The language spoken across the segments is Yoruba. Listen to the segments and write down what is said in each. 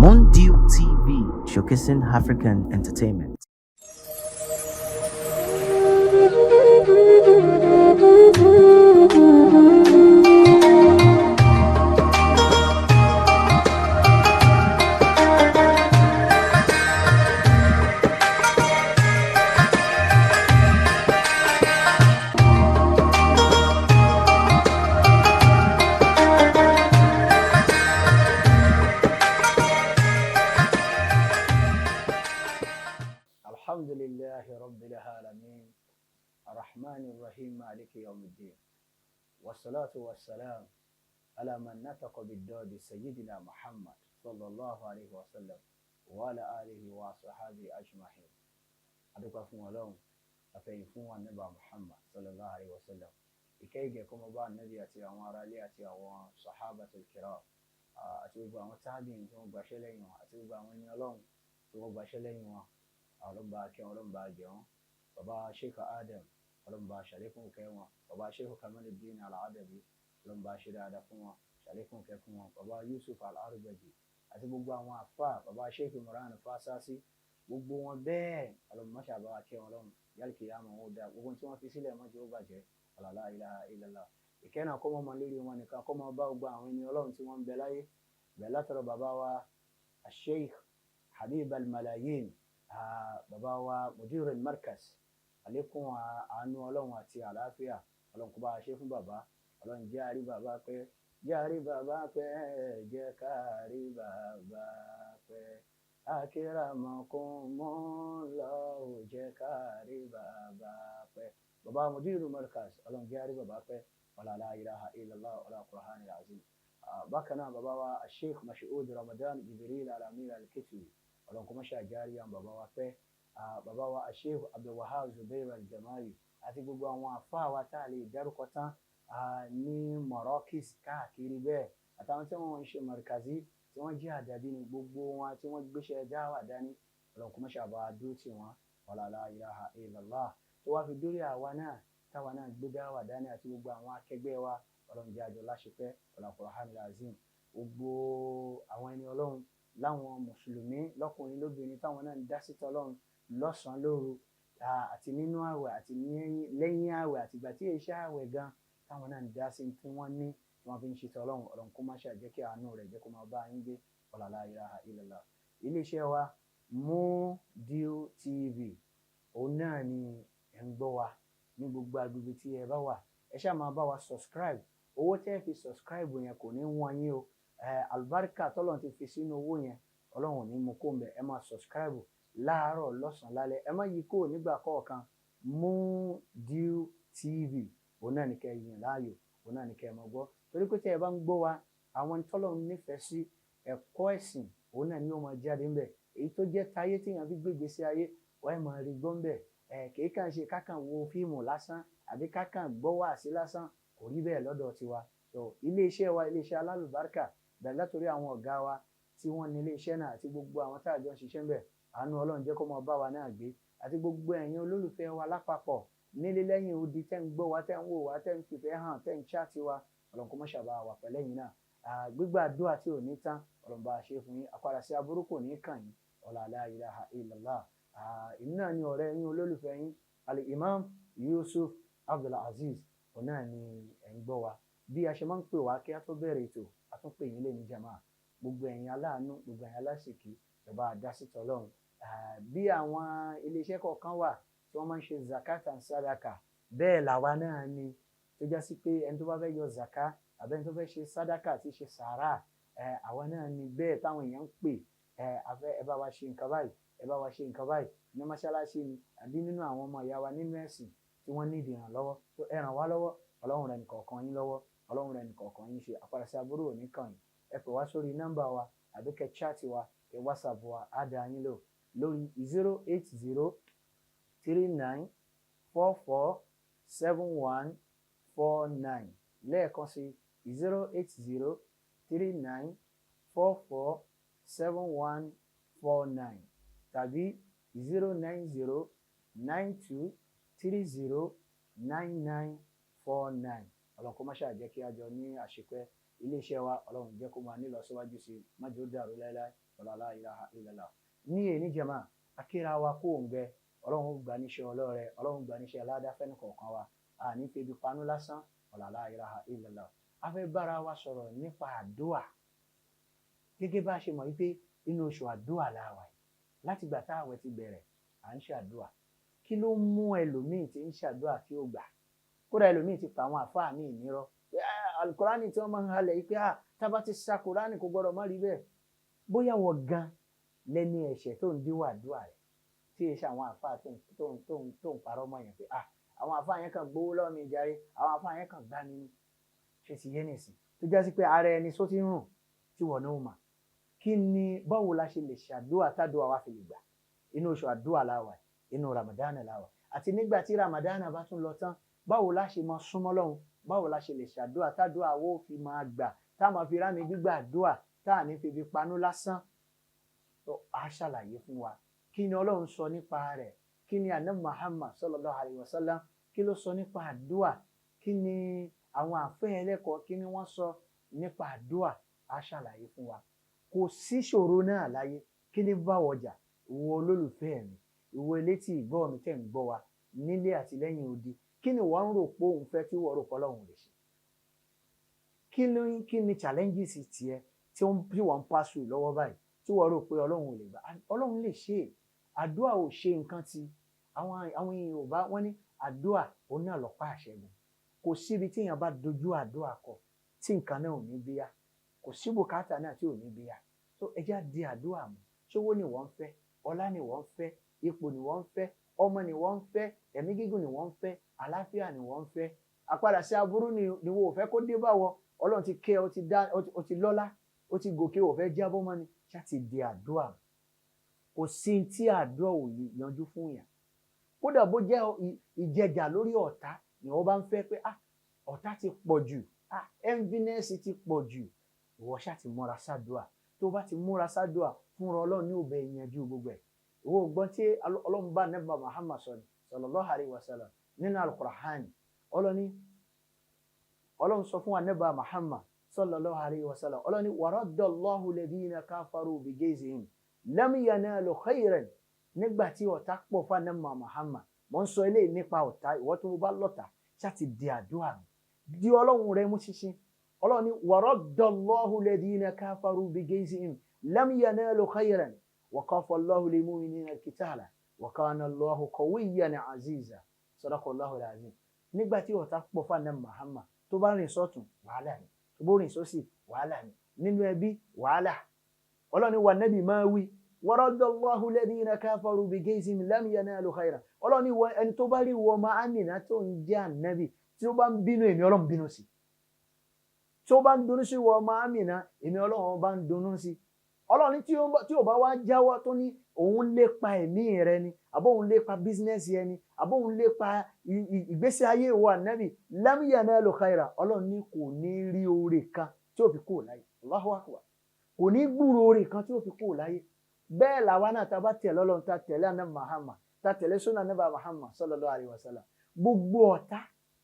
Mondew TV, showcasing African entertainment. الحمد لله رب العالمين الرحمن الرحيم مالك يوم الدين والصلاة والسلام على من نطق بالدود سيدنا محمد صلى الله عليه وسلم وعلى آله وصحبه أجمعين. adúpẹ́ fún Ọlọ́run àfẹ̀yìn fún ànábì Muhammad sallallahu alayhi wa sallam, ìkẹ́ ìgẹ̀ kó máa bá ànábì àti àwọn aráalé àti àwọn sahabatul kiram àti gbogbo àwọn tábììn tí wọ́n gbaṣẹ́ lẹ́yìn wọn àti gbogbo àwọn ẹni Ọlọ́run tí wọ́n gbaṣẹ́ lẹ́yìn wọn. Ọlọ́mba kẹ́ wọn, ọlọ́mba gẹ̀ wọn. Bàbá Sheikh Adam, ọlọ́mba ṣàlékún kẹ́ wọn. Bàbá Sheikh Kamaluddin Al-Adabi, ọlọ́mba ṣe dáadáa fún wọn, ṣàlékún kẹ́ fún wọn. Bàbá Yusuf Al-Arbaji àti gbogbo àwọn àfà, bàbá Sheikh Imran Fasasi, gbogbo wọn bẹ́ẹ̀ ọlọ́mọ ṣàbá kẹ́ wọn lọ́run. Yálìkì àmọ́ wọn dá gbogbo tí wọ́n fi sílẹ̀ mọ́jọ́ ó bàjẹ́. La ilaha illallah. Ìkẹ́ náà kọ́ mọ́ lórí wọn nìkan, kọ́ mọ́ bá gbogbo àwọn ẹni Ọlọ́run tí wọ́n ń bẹ láyé. Bẹ́ẹ̀ látọ̀rọ̀ bàbá wa Sheikh Habib Al-Malayin, bàbá wa Mudir al-Markaz, àlékún àánú Ọlọ́run àti àlàáfíà Ọlọ́run kó bá a ṣe fún bàbá. Ọlọ́run jẹ́ àrí bàbá pẹ́, jẹ́ àrí bàbá pẹ́, jẹ́ káàrí bàbá pẹ́. Akramakumullahu, jẹ́ káàrí bàbá pẹ́. Bàbá Mudir al-Markaz, Ọlọ́run jẹ́ àrí bàbá pẹ́. La ilaha illallah wala Qur'anil azim. Bákan náà bàbá wa Sheikh Mashood Ramadan Jibril Al-Amir Al-Kitwi, Ọlọ́run kó má ṣe àjárí àwọn bàbá wa pẹ́. Bàbá wa Sheikh Abdulwahab Zubair Al-Jamali àti gbogbo àwọn àfáà wa tá a lè dárúkọ tán ní Marokis káàkiri bẹ́ẹ̀, àtàwọn tí wọ́n ń ṣe markazi tí wọ́n jẹ́ àdàbí ní gbogbo wọn tí wọ́n gbéṣẹ́ dáwà dání. Ọlọ́run kó má ṣe àbá dúró tì wọ́n. La ilaha illallah. Tó wá fi dórí àwa náà táwa náà gbé dáwà dání àti gbogbo àwọn akẹgbẹ́ wa, Ọlọ́run jẹ́ àjọ láṣepẹ́ Qur'anil azim. Gbogbo àwọn ẹni Ọlọ́run láwọn mùsùlùmí lọ́kùnrin lóbìnrin táwọn náà ń dá sí tọ́lọ́run lọ́sàn-án lóru, àti nínú àwẹ̀ àti lẹ́yìn àwẹ̀ àti ìgbà tí iṣẹ́ àwẹ̀ gan, táwọn náà ń dá sí tí wọ́n ní tí wọ́n fi ń ṣe tọ́lọ́run. Ọlọ́run kó má ṣe jẹ́ kí àánú rẹ̀ jẹ́ kó máa bá yín gbé. La ilaha illallah. Iléeṣẹ́ wa Mondew TV, òun náà ni ẹ̀ ń gbọ́ wa ní gbogbo agbègbè tí ẹ bá wà. Ẹ ṣáà máa bá wa subscribe. Owó tẹ́ fi subscribe yẹn kò ní wọ́n yín o. Àlùbáríkà tọ́lọ́run ti fi sínú owó yẹn, Ọlọ́run ò ní mú kó ń bẹ̀. Ẹ máa subscribe láàárọ̀ lọ́sàn-án lálẹ́, ẹ má yí kúrò nígbà kọ̀ọ̀kan. Mondew TV, òun náà ni kẹ́ ẹ yìn láàyò, òun náà ni kẹ́ ẹ máa gbọ́. Torí pé tí ẹ bá ń gbọ́ wa, àwọn tọ́lọ́run nífẹ̀ẹ́ sí ẹ̀kọ́ ẹ̀sìn, òun náà ni ó máa jáde ńbẹ̀. Èyí tó jẹ́ tayé tí èèyàn fi gbégbé sí ayé, wọ́n ẹ̀ máa rí gbọ́ ńbẹ̀. Kìí kàn ṣe kákan wo fíìmù lásán àbí kákan gbọ́ wáàsí lásán, kò rí bẹ́ẹ̀ lọ́dọ̀ tiwa. So iléeṣẹ́ wa, iléeṣẹ́ alálùbáríkà, bẹ̀rẹ̀ látòrí àwọn ọ̀gá wa tí wọ́n ní iléeṣẹ́ náà àti gbogbo àwọn tá a jọ ń ṣiṣẹ́ ńbẹ̀. Àánú Ọlọ́run jẹ́ kó máa bá wa náà gbé, àti gbogbo ẹ̀yin olólùfẹ́ wa lápapọ̀ nílé lẹ́yìn odi tẹ́ ń gbọ́ wa, tẹ́ ń wò wá, tẹ́ ń fìfẹ́ hàn, tẹ́ ń ṣáàtì wa. Ọlọ́run kó má ṣàbá wà pẹ̀lẹ́yìn náà. Gbígbà àdúrà tí ò ní tán, Ọlọ́run bá ṣe fún yín. Àpàdà sí aburú kò ní kàn yín. La ilaha illallah. Èmi náà ni ọ̀rẹ́ yín olólùfẹ́ yín Al-Imam Yusuf Abdulaziz, òun náà ni ẹ̀ ń gbọ́ wa. Bí a ṣe máa ń pè wá kí a tó bẹ̀rẹ̀ ètò, a tún pè yín lé ní jàmáà. Gbogbo ẹ̀yin aláàánú, gbogbo ẹ̀yin aláṣìkí, ìjọba àdásítọ̀ Ọlọ́run. Bí àwọn iléeṣẹ́ kọ̀ọ̀kan wà tí wọ́n máa ń ṣe zakat and sadaka, bẹ́ẹ̀ làwa náà ni, tó já sí pé ẹni tó bá fẹ́ yọ zaka àbẹ́ni tó fẹ́ ṣe sadaka àti ṣe sàárà, àwa náà ni bẹ́ẹ̀ táwọn èèyàn ń pè, ẹ bá wa ṣe nǹkan báyìí, ẹ bá wa ṣe nǹkan báyìí ní mọ́ṣáláṣí ni àbí nínú àwọn ọmọ ìyá wa nínú ẹ̀sìn tí wọ́n ní ìdìrànlọ́wọ́. tó ẹ ràn wá lọ́wọ́, Ọlọ́run rẹ̀ nìkọ̀ọ̀kan yín lọ́wọ́, Ọlọ́run rẹ̀ nìkọ̀ọ̀kan yín ṣe. Àpàdà sí aburú ò ní kàn yín. Ẹ pè wá sórí nọ́mbà wa àbí kẹ́ chaati wa, kẹ́ WhatsApp wa, á dá yín lò lórí 08039447149. lẹ́ẹ̀kan sí 08039447149 tàbí 09092309949. ọlọ́run kó má ṣáà jẹ́ kí a jọ ní àṣepẹ́ iléeṣẹ́ wa ọlọ́run jẹ́ kó máa nílọ síwájú sí má jẹ́ ó dàrú láéláé la ilaha illallah. ní èní jàmáà akéra wa kó ń gbẹ ọlọ́run gbà níṣẹ́ ọlọ́rẹ ọlọ́run gbà níṣẹ́ aládàáfẹ́ni kọ̀ọ̀kan wa àní febi panú lásán la ilaha illallah. a fẹ́ bára wa sọ̀rọ̀ nípa àdúà gẹ́gẹ́ bá a ṣe mọ̀ wípé inú oṣù àdúà la wà yìí láti gbà táwẹ̀ ti bẹ̀rẹ̀ à ń ṣàdúà. kí ló mú ẹlòmíì tí ń ṣàdúà tí ó gbà? kódà ẹlòmíì ti pa àwọn àfáà míì nírọ́ alukurani tí wọ́n máa ń halẹ̀ yìí pé tábà ti sa kurani kò gbọ́dọ̀ má rí bẹ́ẹ̀. bóyá wọ gan lẹ́ni ẹ̀ṣẹ̀ tó ń díwọ̀ àdúà rẹ̀ tí èṣe àwọn àfáà tó ń parọ́ mọ́ yẹn pé àwọn àfáà yẹn kàn gbowó lọ́mí ìjàre àwọn àfáà yẹn kàn gbá mi ní ṣe ti yé nìsín tó jásí pé ara ẹni só ti ń rùn tí wọ́n náà mà. kí ni báwo la ṣe lè ṣàdúà tádùà wa fi lè gbà? inú oṣù àdúà la wà inú Ramadan la wà àti nígbà tí Ramadan bá tún lọ tán báwo la ṣe máa súnmọ́ Ọlọ́run báwo la ṣe lè ṣàdúà tádùà wo fi máa gbà tá máa fi rámi gbígbà àdúà tá à ní fi fi panú lásán. tó a ṣàlàyé fún wa kí ni Ọlọ́run sọ nípa rẹ̀, kí ni Ànábì Muhammad sallallahu alayhi wa sallam kí ló sọ nípa àdúà, kí ni àwọn àfẹ́ ẹlẹ́kọ̀ọ́ kí ni wọ́n sọ nípa àdúà. a ṣàlàyé fún wa. kò sí ṣòro náà láyé kí ni bá wọjà ìwọ olólùfẹ́ mi ìwọ elétí ìgbọ́ mi tẹ̀ ń gbọ́ wa nílé àti lẹ́yìn odi kí ni wọ́n ń rò pé òun fẹ́ tí wọ́n rò pé Ọlọ́run lè ṣe? kí ni challenges tiẹ̀ tí wọ́n ń pass through lọ́wọ́ báyìí tí wọ́n rò pé Ọlọ́run ò lè gbà? Ọlọ́run lè ṣe é. àdúà ò ṣe nǹkan tí àwọn èèyàn ò bá wọ́n ní àdúà òun náà lọ́pàá àṣẹgun. kò síbi tí èèyàn bá dojú àdúà kọ tí nǹkan náà ò ní bíyà, kò sí bùkátà náà tí ò ní bíyà. so ẹjá di àdúà mú. ṣówó ni wọ́n ń fẹ́, ọlá ni wọ́n ń fẹ́, ipò ni wọ́n ń fẹ́, ọmọ ni wọ́n ń fẹ́, ẹ̀mí gígùn ni wọ́n ń fẹ́, àlàáfíà ni wọ́n ń fẹ́, àpadà sí aburú ni wọ́n ò fẹ́ kó dé báwọ. Ọlọ́run ti kẹ́ ọ ti lọ́lá ó ti gòkè ò fẹ́ jábọ́ mọ́ ni ṣá ti di àdúà. kò sí tí àdúà ò lè yanjú fún yàn. kódà bó jẹ́ ìjẹjà lórí ọ̀tá ni wọ́n bá ń fẹ́ pé ọ̀tá ti pọ̀ jù, enviness ti pọ̀ jù, ìwọ ṣá ti múra sádùà. tó bá ti múra sádùà fúnra Ọlọ́run ní òbẹ̀ ìyanjú gbogbo ẹ̀. ìwọ gbọ́n tí Ọlọ́run bá Ànábì Muhammad sallallahu alayhi wa sallam nínú al-Qur'an Ọlọ́run sọ fún Ànábì Muhammad sallallahu alayhi wa sallam Ọlọ́run ní wa raddallahu alladhina kafaru bighayzihim lam yanalu khayran. nígbà tí ọ̀tá pọ̀ fún Ànábì Muhammad mò ń sọ eléyìí nípa ọ̀tá. ìwọ tó bá lọ́tá ṣá ti di àdúrà mi, di Ọlọ́run rẹ mú ṣinṣin. Ọlọ́run ní wa raddallahu alladhina kafaru bighayzihim lam yanalu khayran wa kafa Allahu lil mu'minina al-qitala wa kana Allahu qawiyyan aziza. Sadaqallahu al-azim. nígbà tí ọ̀tá pọ̀ fún Ànábì Muhammad tó bá rìn sọ́tún wàhálà ni, tó bó rìn sósì wàhálà ni, nínú ẹbí wàhálà. Ọlọ́run ní wà nẹ́bì máa wí wa raddallahu alladhina kafaru bighayzihim lam yanalu khayran. Ọlọ́run ní ẹni tó bá rí wọ ma Àmínà tó ń jẹ́ ànábì tí ó bá ń bínú èmi Ọlọ́run bínú sí, tí ó bá ń dunú sí wọ ma Àmínà èmi Ọlọ́run bá ń dunú sí. Ọlọ́run ní tí ò bá wá jáwọ́ tó ní òun lépa ẹ̀mí rẹ ni, àbó òun lépa bísínẹ́sì ẹni, àbó òun lépa ìgbésí ayé ìwọ ànábì lam yanalu khayran. Ọlọ́run ní kò ní rí oore kan tí ó fi kúrò láyé. Allahu akbar. kò ní gbúrò oore kan tí ó fi kúrò láyé. bẹ́ẹ̀ làwa náà ta bá tẹ̀lé Ọlọ́run ta tẹ̀lé Ànábì Muhammad ta tẹ̀lé súnà Ànábì Muhammad sallallahu alayhi wa sallam. gbogbo ọ̀tá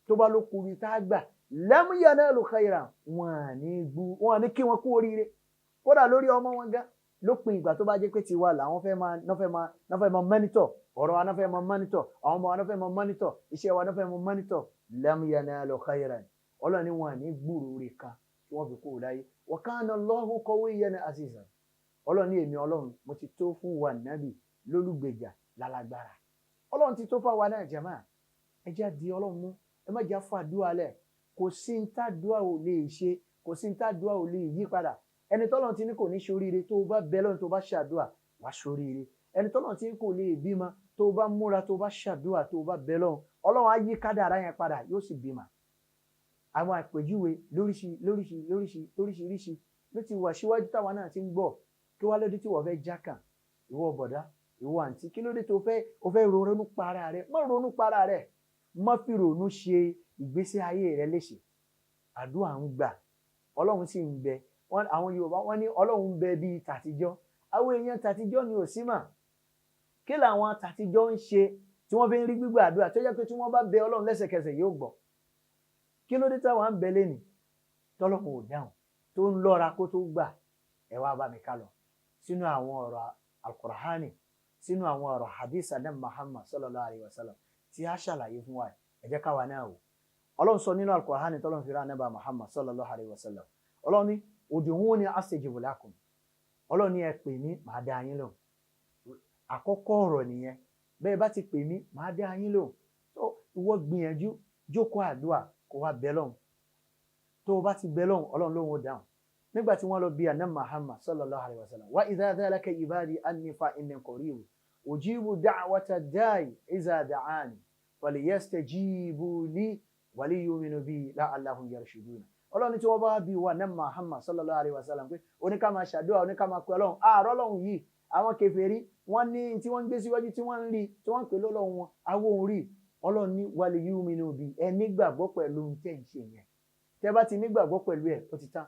tó bá ló kuri tá a gbà lam yanalu khayran wọn ní kí wọn kú oríire. kódà lórí ọmọ wọn gan lópin ìgbà tó bá jẹ́ pé tiwa làwọn fẹ́ máa mọ́nítọ̀ ọ̀rọ̀ wa náà fẹ́ máa mọ́nítọ̀ àwọn ọmọ wa náà fẹ́ máa mọ́nítọ̀ iṣẹ́ wa náà fẹ́ máa mọ́nítọ̀ lam yanalu khayran. Ọlọ́run ní wọn ní gbúrò oore kan tí wọ́n fi kúrò láyé. wa kana Allahu qawiyyan azizan. Ọlọ́run ní èmi Ọlọ́run mo ti tó fún wa nábì lólùgbèjà lálágbára. Ọlọ́run ti tó fún wa náà jàmáà. ẹ jẹ́ di Ọlọ́run mú, ẹ má jẹ́ fàdúà lẹ̀. kò sí ń tàdúà ò lè ṣe, kò sí ń tàdúà ò lè yí padà. ẹni tọ́lọ́run ti ní kò ní ṣoríire tó bá bẹ Ọlọ́run tó bá ṣàdúà wá ṣoríire. ẹni tọ́lọ́run ti ní kò lè bímọ tó bá múra tó bá ṣàdúà tó bá bẹ Ọlọ́run Ọlọ́run á yí kádàrá yẹn padà yóò sì bímọ. àwọn àpèjúwe lóríṣiríṣi ló ti wà síwájú táwa náà ti ń gbọ́. kí wá lóde tí wọ́n fẹ́ jákàn ìwọ bọ̀dá ìwọ àǹtí, kí lóde tó fẹ́ ronú para rẹ̀? má ronú para rẹ̀, má fi ronú ṣe ìgbésí ayé rẹ̀ léṣe. àdúrà ń gbà, Ọlọ́run sì ń bẹ. àwọn Yorùbá wọ́n ní Ọlọ́run ń bẹ bíi tàtijọ́. àwọn èèyàn tàtijọ́ ni ò sí mà. kí làwọn tàtijọ́ ń ṣe tí wọ́n fi ń rí gbígbà àdúrà tó jẹ́ pé tí wọ́n bá bẹ Ọlọ́run lẹ́sẹ̀kẹsẹ̀ yóò gbọ́? kí ló dé táwọn ń bẹ lẹ́nì tọ́lọ́hun ò dáhùn tó ń lọ́ra kó tó gbà ẹ wá bá mi ká lọ sínú àwọn ọ̀rọ̀ Al-Qur'ani sínú àwọn ọ̀rọ̀ hadith Ànábì Muhammad sallallahu alayhi wa sallam tí a ṣàlàyé fún wa ẹ jẹ́ káwa náà wò ọlọ́run sọ nínú Al-Qur'ani tọ́lọ́run fi rán Ànábì Muhammad sallallahu alayhi wa sallam ọlọ́run ní ud'uni astajib lakum ọlọ́run ní ẹ pè mí màá dá yín lóhùn àkọ́kọ́ ọ̀rọ̀ nìyẹn bẹ́ẹ̀ bá ti pè mí màá dá yín lóhùn tó ìwọ gbìyànjú jókòó àdúrà kó wá bẹ lọ́hùn tó o bá ti bẹ lọ́hùn ọlọ́run lóhùn ó dáhùn nígbà tí wọ́n lọ bí Ànábì Muhammad sallallahu alayhi wa sallam wa idha dhalaka ibadi anni fa inni qarib ujibu da'wata da'i idha da'ani falyastajibu li wa liyu'minu bi la'allahum yarshudun ọlọ́run tí wọ́n bá bí wa Ànábì Muhammad sallallahu alayhi wa sallam pé oníká máa ṣàdúrà oníká máa pè ọlọ́run àárọ̀ ọlọ́run yìí àwọn kèfèrí wọ́n ní tí wọ́n ń gbé síwájú tí wọ́n ń rí tí wọ́n ń pè lọ́lọ́run wọn awó òun rí ọlọ́run ní wa liyu'minu bi ẹ nígbàgbọ́ pẹ̀lú tẹ́ ń ṣe yẹn tẹ́ bá ti nígbàgbọ́ pẹ̀lú ẹ̀ ó ti tán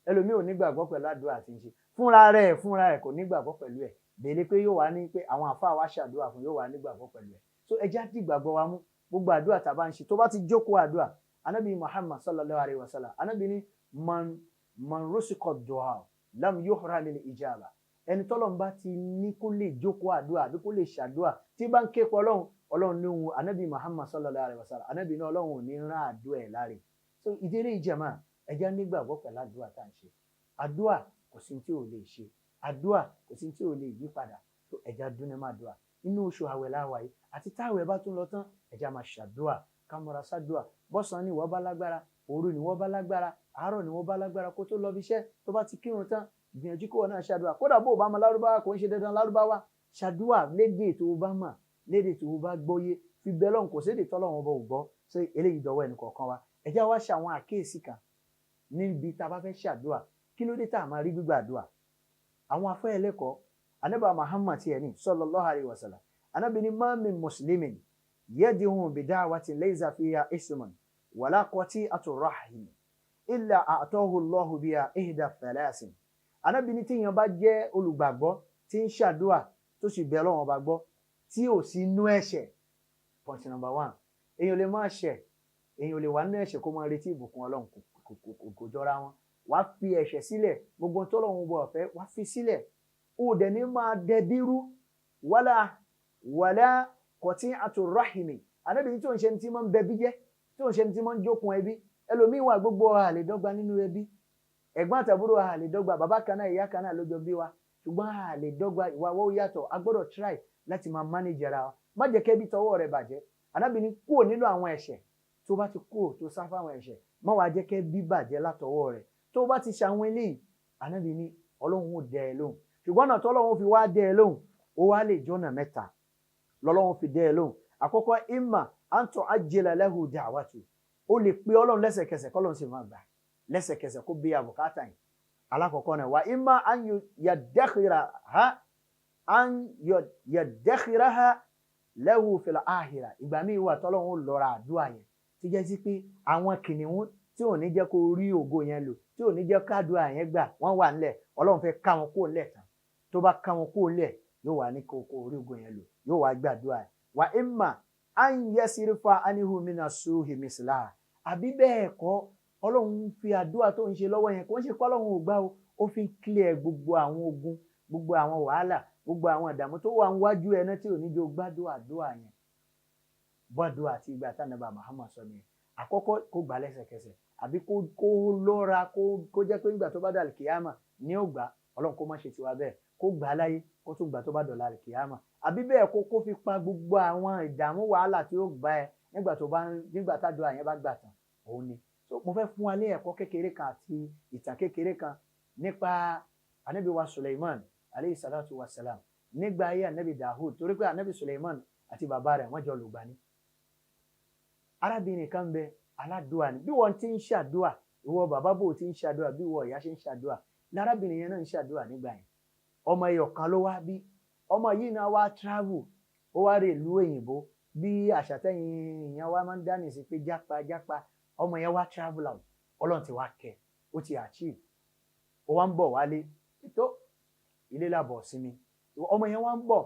ẹlòmíì ò nígbàgbọ́ pẹ̀lú àdúrà tí ń ṣe fúnra rẹ̀ kò nígbàgbọ́ pẹ̀lú ẹ̀ bèèrè pé yóò wá ní pé àwọn àfáà wá ṣàdúrà fún yóò wá nígbàgbọ́ pẹ̀lú ẹ̀ so ẹ já dìgbàgbọ́ wa mú gbogbo àdúrà tá a bá ń ṣe tó bá ti jókòó àdúrà Ànábì Muhammad sallallahu alayhi wa sallam Ànábì ní man rusika du'a lam yuhram lil ijaba ẹni tọ́lọ́run bá ti ní kó lè jókòó àdúrà àbí kó lè ṣàdúrà tí bá ń ké pọ̀ ọlọ́run ní ohun Ànábì Muhammad sallallahu alayhi wa sallam Ànábì ní ọlọ́run ò ní rán àdúrà ẹ̀ láre so ìdérè ìjàmá ẹja nígbàgbọ́ pẹ̀lú àdúrà tá à ń ṣe àdúrà kò sí tí ò lè ṣe àdúrà kò sí tí ò lè yí padà tó ẹja dúnni máa dùà inú oṣù àwẹ̀ láwa yìí àti táwẹ̀ bá tún lọ tán ẹja máa ṣàdúà kámọ́ra ṣàdúà bọ́sàn ni wọ́n bá lágbára òru ni wọ́n bá lágbára àárọ̀ ni wọ́n bá lágbára kó tó lọ bí iṣẹ́ tó bá ti kírun tán gbìyànjú kó wọn náà ṣàdúà kódà bó o bá mọ lárúbáwá kò ń ṣe dandan lárúbáwá ṣàdúà lédè tó o bá mọ̀ lédè tó o bá gbọ́yé fi bẹ́ẹ̀ lọ́hùn kò sédè tọ́lọ́hùn ọba ò gbọ́ ṣé eléyìí dọ̀wọ́ ẹnì kọ̀ọ̀kan wa ẹja wá ṣe àwọn àkíyèsí kan níbi tá a bá fẹ́ ṣàdúà kí ló dé tá a máa rí gbígbà àdúà àwọn afẹ́ ẹlẹ́kọ̀ọ́ Ànábì Muhammad tiẹ̀ ní sallallahu alayhi wa sallam Ànábì ní ma min muslimin yad'u bi da'watin laysa fiha ismun wala qati'atu rahim illa a'tahu Allahu biha ihda thalasin Ànábì ní tíyan bá jẹ́ olùgbàgbọ́ tí ń ṣàdúà tó sì bẹ Ọlọ́run bá gbọ́ tí ò sí inú ẹ̀ṣẹ̀ point number 1 èèyàn lè máa ṣẹ̀ èèyàn lè wà nínú ẹ̀ṣẹ̀ kó máa retí ìbùkún Ọlọ́run kò jọra wọn wà á fi ẹ̀ṣẹ̀ sílẹ̀ gbogbo tọ́lọ́run bọ̀ ọ̀fẹ́ wà á fi sílẹ̀ ó dẹ̀ ní máa dẹbírú wàlá qati'atu rahimi Ànábì ní tí ò ń ṣe ní tí máa ń bẹbí jẹ́ tí ò ń ṣe ní tí máa ń jókun ẹbí ẹlòmíín wà gbogbo àlè dọ́gba nínú ẹbí ẹ̀gbọ́n àtàbúrò àlè dọ́gba bàbá kan náà ìyá kan náà ló jọ bí wa ṣùgbọ́n àlè dọ́gba ìwà wọ́n yàtọ̀ a gbọ́dọ̀ try láti máa manage ara wa má jẹ́ kẹ́bí tọwọ́ rẹ̀ bàjẹ́ Ànábì ní kúrò nínú àwọn ẹ̀ṣẹ̀ tó bá ti kúrò tó sá fáwọn ẹ̀ṣẹ̀ má wàá jẹ́ kẹ́bí bàjẹ́ látọwọ́ rẹ̀ tó bá ti ṣàwọn eléyìí Ànábì ní Ọlọ́run ò dẹ ẹ lóhùn ṣùgbọ́n náà tọ́lọ́run fi wá dẹ ẹ lóhùn ó wá lè jọ́nà mẹ́ta lọ́lọ́run fi dẹ ẹ lóhùn àkọ́kọ́ imma an tu'ajjila lahu da'watu ó lè pe Ọlọ́run lẹ́sẹ̀kẹsẹ̀ kọ́lọ́run sì máa gbà lẹ́sẹ̀kẹsẹ̀ kó bí àbùkátà yìí alákọ̀ọ́kọ́ náà wà imma an yadakhiraha lahu fil akhirah ìgbà míì wà tọ́lọ́run ó lọ́ra àdúrà yẹn tí jẹ́ sí pé àwọn kìnìún tí ò ní jẹ́ kó rí ògo yẹn lò tí ò ní jẹ́ kádùá yẹn gbà wọ́n wà nílẹ̀ Ọlọ́run fẹ́ ká wọn kó lẹ̀ tán tó bá ká wọn kó lẹ̀ yóò wà ní kó rí ògo yẹn lò yóò wá gbàdúrà ẹ̀ wà imma an yasrifa anhu mina suhi misla àbí bẹ́ẹ̀ kọ́ Ọlọ́run fi àdúrà tó ń ṣe lọ́wọ́ yẹn kò ń ṣe kọ́ Ọlọ́run ò gbà ó fi clear gbogbo àwọn ogun gbogbo àwọn wàhálà gbogbo àwọn ìdààmú tó wà níwájú ẹ̀ náà tí ò ní jẹ́ gbádùn àdúrà yẹn bọ́dọ̀ àti ìgbà tánàbà Muhammad sọ nìyẹn àkọ́kọ́ kó gbà lẹ́sẹ̀kẹsẹ̀ àbí kó lọ́ra kó jẹ́ pé nígbà tó bá dà kìyàmà ní ó gbà Ọlọ́run kó má ṣe tiwa bẹ́ẹ̀ kó gbà láyé kó tún gbà tó bá dọ̀la kìyàmà àbí bẹ́ẹ̀ kó fi pa gbogbo àwọn ìdààmú wàhálà tí ó gbà ẹ nígbà tájọ àyẹn bá gbà tán òun ni so mo fẹ́ fún wa ní ẹ̀kọ́ kékeré kan àti ìtàn kékeré kan nípa Ànábì wa Suleiman aleyhi salatu wa salam nígbà ayé Ànábì Dahud torí pé Ànábì Suleiman àti bàbá rẹ̀ wọ́n jọ lùgbà ní arábìnrin kan bẹ aládùá ni bí wọ́n ti ń ṣàdúà ìwọ bàbá bò ti ń ṣàdúà bí ìwọ ìyá ṣe ń ṣàdúà lárábìnrin yẹn náà ń ṣàdúà nígbà yẹn ọmọ ẹyọ kan ló wá bí ọmọ yìí náà wá travel ó wá rè ìlú òyìnbó bí àṣà tẹ̀yìn èèyàn wá máa ń dání sí pé jápa ọmọ yẹn wá travel out Ọlọ́run ti wá kẹ́ ó ti achieve ó wá ń bọ̀ wálé tó ilé làbọ̀ sí mi ọmọ yẹn wá ń bọ̀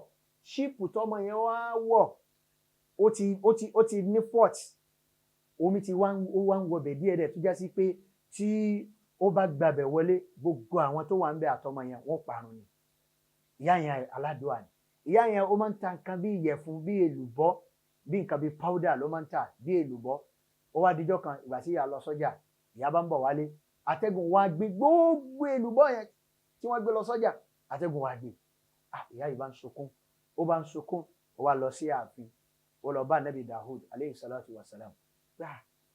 ṣíìpù tọmọ yẹn wá wọ̀ ó ti ní fort omi ti wá ń wọbẹ̀ díẹ̀ tó já sí pé tí ó bá gbabẹ̀ wọlé gbogbo àwọn tó wà ń bẹ àtọmọ yẹn wọ́n parun ni. Ìyá yẹn aládùá ni. Ìyá yẹn ó máa ń ta nǹkan bí ìyẹ̀fun bí èlùbọ́ bí nǹkan bí powder ló máa ń tà bí èlùbọ́. Ó wá dijọ́ kan ìgbà tí ìyá lọ sọ́jà, ìyá bá ń bọ̀ wálé, atẹ́gùn wá gbé gbogbo èlùbọ́ yẹn tí wọ́n gbé lọ sọ́jà, atẹ́gùn wá gbé. Ìyá yìí bá ń sunkún, ó wá lọ sí ààfin, ó lọ bá Nabi Dawud aleyhi salatu wa salam.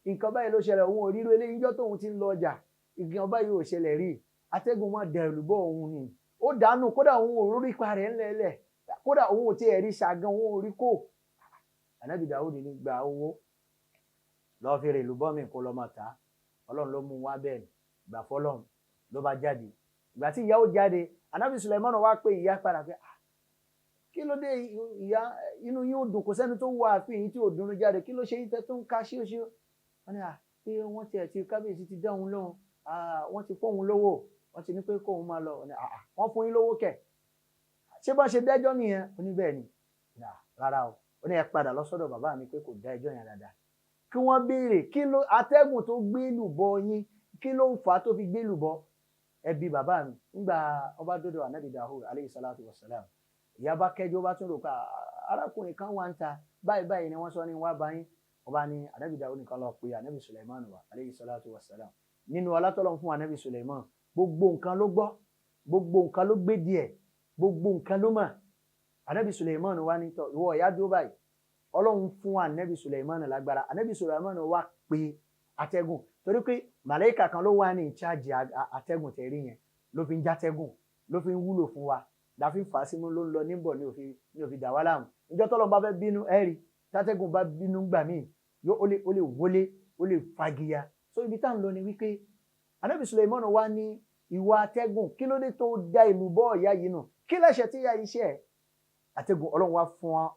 Nǹkan báyìí ló ṣẹlẹ̀, òun ò rí irú eléyìí níjọ́ tóun ti ń lọ ọjà, nǹkan báyìí ò ṣẹlẹ̀ rí, atẹ́gùn máa dẹ èlùbọ́ òun ni, ó dànù, kódà òun ò rórí ipa rẹ̀ ńlẹ̀ẹ́lẹ̀, kódà òun ò tiẹ̀ rí ṣàgán, òun ò rí kó. Nabi Dawud ní gba owó lọ́ọ́ fi rè èlùbọ́ mi kó lọ́ máa tà á. Ọlọ́run ló mú wá bẹ́ẹ̀ gbà fọlọ́run ló bá jáde. Ìgbà tí ìyá ó jáde, Ànábì Sulaiman wá pé ìyá padà pé kí ló dé ìyá, inú yín ò dùn, kò sẹ́ni tó wọ ààfin yìí tí ò dùnnú jáde, kí ló ṣe yín tẹ́ tó ń ká ṣíṣíó. Wọ́n ní pé wọ́n ti kábíyèsí ti dá òun lóhùn, wọ́n ti fóun lówó, wọ́n ti ní pé kóun máa lọ. Wọ́n fún yín lówó kẹ̀, ṣé bá ṣe dẹ́jọ́ nìyẹn? Ó ní bẹ́ẹ̀ ni. Rárá o, ó ní ẹ padà lọ sọ́dọ̀ bàbá mi pé kò dá ẹjọ́ yẹn dáadáa, kí wọ́n béèrè kí ló atẹ́gùn tó gbé lùbọ́ yín, kí ló ń fà á tó fi gbé lùbọ́. Ẹbí bàbá mi nígbà ọba dọ́dọ̀ Ànábì Dawud aleyhi salatu wa salam, ìyá bá kẹjọ bá tún rò ká arákùnrin kan wá ń ta báyìí ni wọ́n sọ ní wá báyìí. Ọba ní Ànábì Dawud nìkan lọ pé Ànábì Sulaiman wa aleyhi salatu wa salam. Nínú ọlátọ́lọ́ fún Ànábì Sulaiman, gbogbo nǹkan ló gbọ́, gbogbo nǹkan ló gbé díẹ̀, gbogbo nǹkan ló mọ̀. Ànábì Sulaiman wá ní tọ́ ìwọ ìyá dúró báyìí, Ọlọ́run fún Ànábì Sulaiman lágbára. Ànábì Sulaiman wá pé atẹ́gùn, torí pé màláíkà kan ló wà ní ìcháàjì atẹ́gùn tẹ̀rí yẹn, ló fi ń játẹ́gùn, ló fi ń wúlò fún wa, la fi ń fà á sínú, ló ń lọ níbọ̀ ní òfin dà wá láàmú. Ìjọ́ tọ́lọ́ bá fẹ́ bínú ẹ̀rí, tátẹ́gùn bá bínú gbà míì, ó lè wọlé, ó lè fagiya. So ibi tá à ń lọ ni wípé Ànábì Sulaiman wá ní ìwà atẹ́gùn, kí ló dé tó da ìlú bọ́ ìyá yìí nù, kí lẹ́sẹ̀ tí ìyá yìí ṣe? Atẹ́gùn, Ọlọ́run wá fún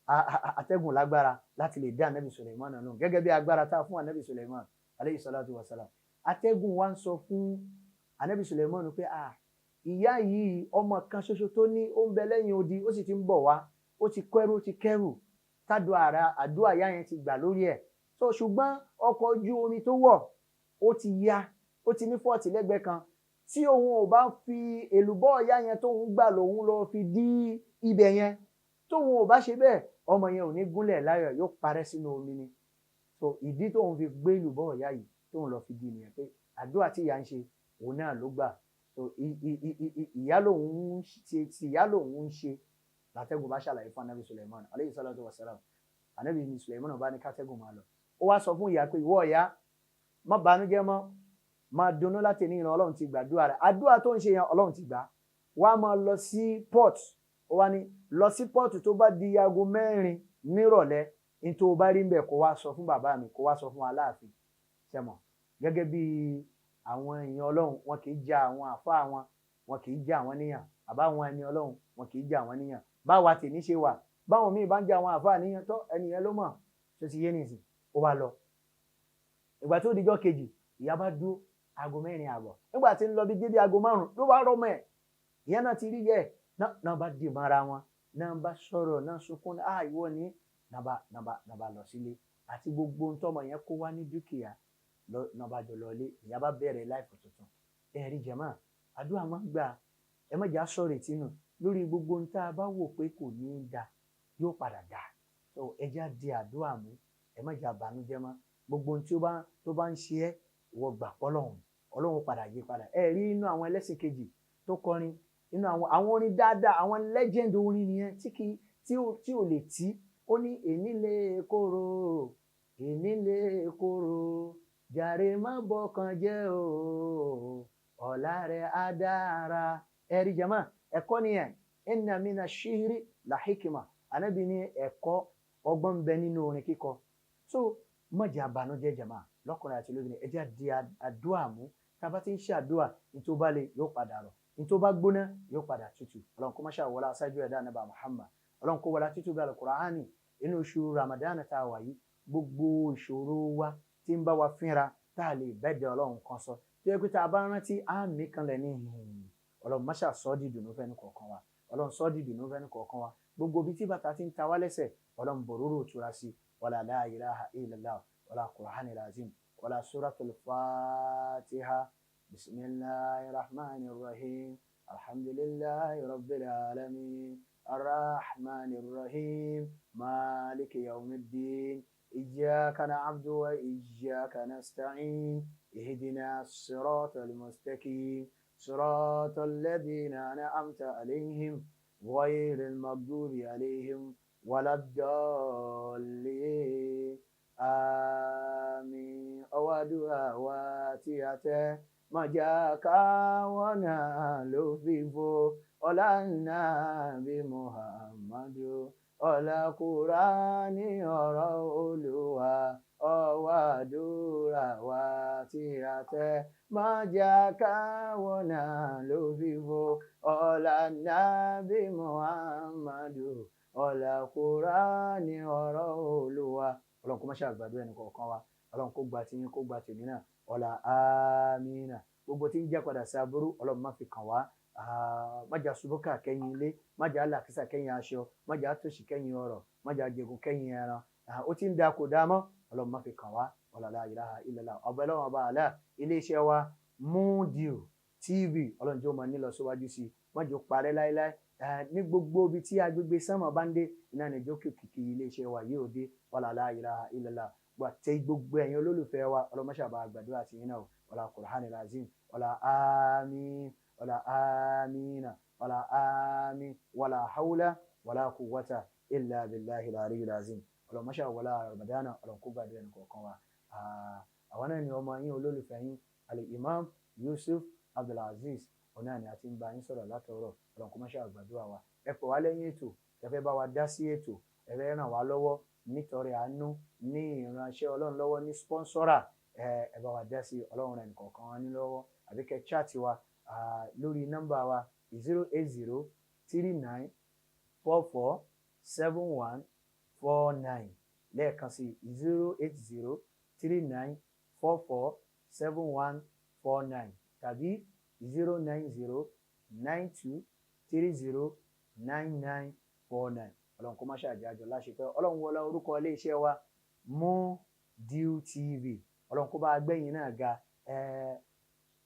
atẹ́gùn lágbára láti lè dá Ànábì Sulaiman nù, gẹ́gẹ́ bí agbára tá a fún Ànábì Sulaiman aleyhi salatu wa salam. Atẹ́gùn wá ń sọ fún Ànábì Sulaiman pé ìyá yìí ọmọ kan ṣoṣo tó ní, ó ń bẹ lẹ́yìn odi, ó sì ti ń bọ̀ wá, ó ti kẹ́rù àdúrà ìyá yẹn ti gbà lórí ẹ̀. So ṣùgbọ́n ọkọ̀ ojú omi tó wọ̀ ó ti ya, ó ti ní fọ́ọ̀tì lẹ́gbẹ̀ẹ́ kan, tí òun ò bá fi èlùbọ́ ìyá yẹn tóun gbà lòun lọ fi dí ibẹ̀ yẹn, tóun ò bá ṣe bẹ́ẹ̀ ọmọ yẹn ò ní gúnlẹ̀ láyọ̀, yóò parẹ́ sínú omi ni. So ìdí tóun fi gbé èlùbọ́ ìyá yìí tóun lọ fi dí nìyẹn, pé àdúrà tí ìyá ń ṣe òun náà ló gbà. So ìyá lòun ń ṣe látẹ́gùn bá ṣàlàyé fún Ànábì Sulaiman aleyhi salatu wa salam. Ànábì Sulaiman bá ní kátẹ́gùn máa lọ, ó wá sọ fún ìyá pé ìwọ ìyá má banújẹ́ mọ́, máa dunnú láti ní ìran, Ọlọ́run ti gbàdúrà rẹ̀, àdúrà tó ń ṣe yẹn Ọlọ́run ti gbà. Wá máa lọ sí port, ó wá ní lọ sí port tó bá di aago 4 nírọ̀lẹ́, ní tó bá rí ń bẹ̀ kó wá sọ fún bàbá mi, kó wá sọ fún Aláàfin. Ṣẹmọ̀ gẹ́gẹ́ bí àwọn èèyàn Ọlọ́run, wọn kì í já àwọn àfáà wọn kì í já àwọn níyàn, àbáwọn ẹni Ọlọ́run wọn kì í já àwọn níyàn. Báwa tèmi ṣe wà, báwọn míì bá ń já àwọn àfáà níyàn tó ẹnìyẹn ló mọ̀, tó ti yé nìsín. Ó wá lọ. Ìgbà tó dijọ́ kejì, ìyá bá dúró aago 4 àbọ̀, nígbà tí ń lọ bí dédé aago 5 ló bá rọmọ ẹ̀. Ìyá náà ti rí yẹ náà bá dì mọ́ra wọn, náà bá sọ̀rọ̀, náà sunkún, ìwọ ni náà bá lọ sílé, àti gbogbo ń tọ́mọ yẹn kó wá ní dúkìá náà bá jọ lọ ilé. Ìyá bá bẹ̀rẹ̀ láìpẹ́ tuntun. Ẹ̀rí jẹ̀mọ́, àdúrà máa ń gbà, ẹ má jà sọ̀rọ̀ ìtinú lórí gbogbo ń tá a bá wò pé kò ní í da, yóò padà dà. So ẹ já di àdúrà mú, ẹ má jà bànújẹ́ mọ́. Gbogbo ohun tó bá ń ṣe ẹ́, ìwọ gbà Ọlọ́run padà yí padà. Ẹ rí inú àwọn ẹlẹ́sìn kejì tó kọrin, inú àwọn orin dáadáa, àwọn legend orin nìyẹn tí ò lè tí. Ó ní èní lè kóró jàre má bọkàn jẹ́ o, ọ̀la rẹ̀ á dára. Ẹ̀rí jama, ẹ̀kọ́ nìyẹn. Inna mina shihri la hikima. Ànábì ní ẹ̀kọ́ ọgbọ́n ń bẹ nínú orin kíkọ. So má jẹ́ àbànújẹ́ jama, lọ́kùnrin àti lóbìnrin, ẹ jẹ́ di àdúrà mú. Tá bá ti ń ṣe àdúrà, ní tó bá le yóò padà rọ̀, ní tó bá gbóná yóò padà tutù. Ọlọ́run kó má ṣe àwọlá aṣáájú ẹ̀dá Ànábì Muhammad. Ọlọ́run kó wọlá títú bí Al-Qur'ani inú oṣù Ramadan tá a wà yìí, gbogbo ìṣòro wa tí ń bá wa fínra tá a lè bẹ́ẹ̀dẹ̀ Ọlọ́run kan sọ, tó yẹ pé tá a bá rántí àmì kan lẹ̀ ní Ọlọ́run má ṣe sọ́ di ìdùnnú fẹ́ni kọ̀ọ̀kan wa. Ọlọ́run sọ́ di ìdùnnú fẹ́ni kọ̀ọ̀kan wa. Gbogbo ibi tí bàtà ti ń ta wá lẹ́sẹ̀, Ọlọ́run bòróró òtura sí. Wala la ilaha illallah. ولا قرآن العظيم ولا سورة الفاتحة. بسم الله الرحمن الرحيم. الحمد لله رب العالمين الرحمن الرحيم مالك يوم الدين إياك نعبد وإياك نستعين اهدنا الصراط المستقيم صراط الذين أنعمت عليهم غير المغضوب عليهم ولا الضالين آمين. أودها واتيته مجاكا ونالو فيفو ọlá nàbí muhammadu ọlá kúránì ọ̀rọ̀ olúwa ọwọ́ àdúrà wa tí a tẹ́ máa jẹ́ káwọn náà ló fífo ọlá nàbí muhammadu ọlá kúránì ọ̀rọ̀ olúwa. ọlọ́run kó má ṣe àgbàdo ẹnì kọ̀ọ̀kan wa, ọlọ́run kó gba tiyín kó gba tèmi náà ọlá àmínà. gbogbo tí ń jẹ́ padà sí aburú ọlọ́run má fi kàn wá. Májà ṣubúkà kẹ́yìn ilé, májà alákísà kẹ́yìn aṣọ, májà àtòṣì kẹ́yìn ọrọ̀, májà jẹ̀gùn kẹ́yìn ẹran. Ó ti ń da kò dá mọ́, ọlọ́run má fi kàn wá. La ilaha illallah. ọ̀bẹ lọ́wọ́ ọba àlá iléeṣẹ́ wa Mudiu TV ọlọ́run jẹ́ ó máa nílọ síwájú sí i, májò parẹ́ láéláé. Ní gbogbo ibi tí agbègbè sánmọ̀ bá ń dé iná ní ìjókòó kìkì iléeṣẹ́ wa yóò dé. La ilaha illallah. Tẹ gbogbo ẹ̀yin olólùfẹ́ wa ọlọ́run má ṣàbà àgbàdúrà àti yín náà wala Qur'anil azim wala àmín. ولا آمين ولا آمين ولا حول ولا قوة إلا بالله العلي العظيم. ولو ما شاء ولا رمضان ولو كوبا دين كوكوا. أولا يوم أن يقولوا فين الإمام يوسف عبد العزيز هنا نأتي بين سورة لا تورو ولو كما شاء بدوا ẹ̀pọ̀ wa lẹ́yìn ètò ẹ̀fẹ́ bá wa dá sí ètò ẹ̀fẹ́ ràn wá lọ́wọ́ nítorí àánú ní ìránṣẹ́ ọlọ́run lọ́wọ́ ní sponsora ẹ bá wa dá sí ọlọ́run rẹ̀ nìkọ̀ọ̀kan wa ní lọ́wọ́ àbíkẹ́ chat wa lórí nọ́mbà wa 08039447149 lẹ́ẹ̀kan sí 08039447149 tàbí 09092309949. ọlọ́run kó má ṣàjàjọ láṣepẹ́ ọlọ́run wọlé orúkọ iléeṣẹ́ wa Mudiu TV ọlọ́run kó bá gbẹ̀yìn náà ga.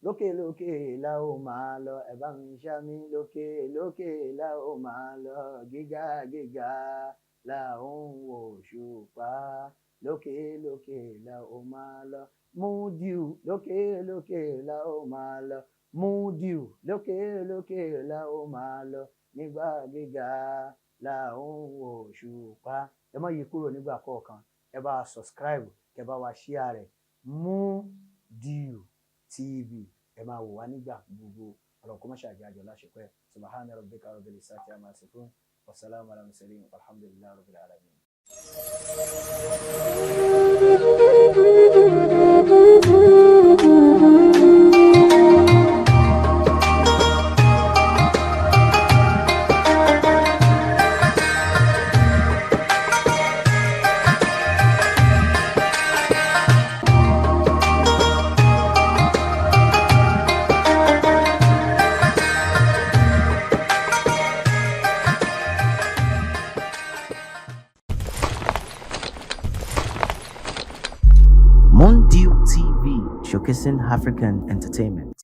Lókè lókè la ó máa lọ ẹ bá mi ṣá mi lókè lókè la ó máa lọ gíga gíga la ó ń wò ṣùpá lókè lókè la ó máa lọ Mudiu lókè lókè la ó máa lọ Mudiu lókè lókè la ó máa lọ nígbà gíga la ó ń wò ṣùpá. ẹ má yí kúrò nígbà kọ̀ọ̀kan ẹ bá subscribe kẹ bá wa share rẹ̀ Mudiu TV ẹ máa wò wá nígbà gbogbo ọlọ́run kó má ṣàjàjọ láṣepẹ́. Subhana rabbika rabbil izzati amma yasifun wa salamun ala mursalin walhamdulillahi rabbil alamin. Mudiu TV, showcasing African entertainment.